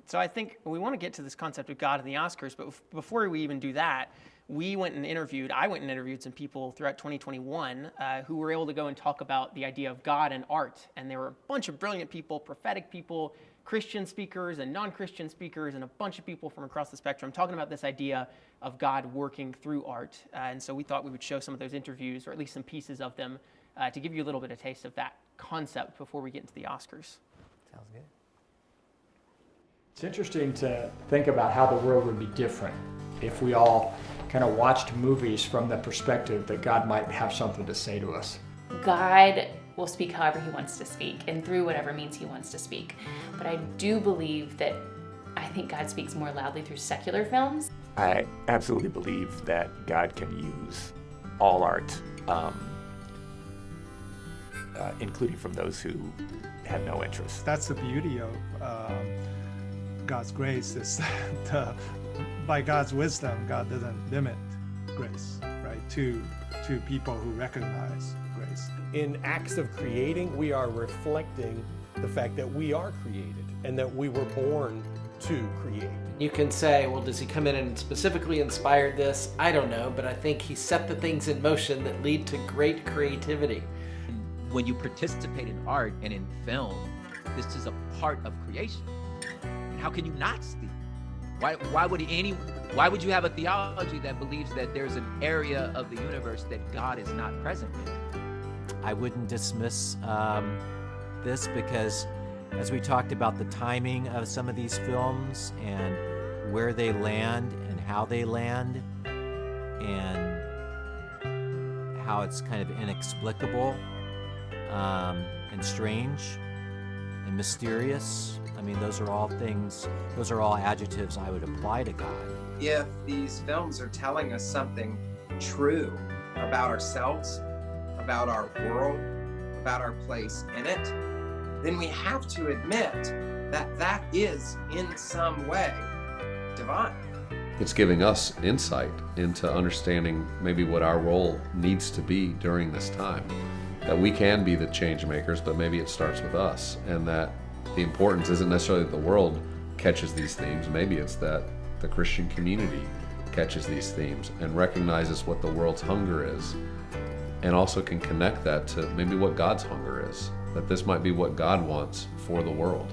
So I think we want to get to this concept of God and the Oscars, but before we even do that, I went and interviewed some people throughout 2021 who were able to go and talk about the idea of God and art. And there were a bunch of brilliant people, prophetic people, Christian speakers and non-Christian speakers, and a bunch of people from across the spectrum talking about this idea of God working through art. And so we thought we would show some of those interviews, or at least some pieces of them, to give you a little bit of taste of that concept before we get into the Oscars. Sounds good. It's interesting to think about how the world would be different if we all kind of watched movies from the perspective that God might have something to say to us. God will speak however he wants to speak and through whatever means he wants to speak. But I do believe that I think God speaks more loudly through secular films. I absolutely believe that God can use all art, including from those who had no interest. That's the beauty of God's grace, is that by God's wisdom, God doesn't limit grace, right, to people who recognize grace. In acts of creating, we are reflecting the fact that we are created and that we were born to create. You can say, well, does he come in and specifically inspired this? I don't know, but I think he set the things in motion that lead to great creativity. When you participate in art and in film, this is a part of creation. And how can you not see? Why would you have a theology that believes that there's an area of the universe that God is not present in? I wouldn't dismiss this because, as we talked about the timing of some of these films and where they land and how they land and how it's kind of inexplicable and strange and mysterious. I mean, those are all adjectives I would apply to God. If these films are telling us something true about ourselves, about our world, about our place in it, then we have to admit that that is in some way divine. It's giving us insight into understanding maybe what our role needs to be during this time. That we can be the change makers, but maybe it starts with us, and that the importance isn't necessarily that the world catches these themes. Maybe it's that the Christian community catches these themes and recognizes what the world's hunger is, and also can connect that to maybe what God's hunger is, that this might be what God wants for the world.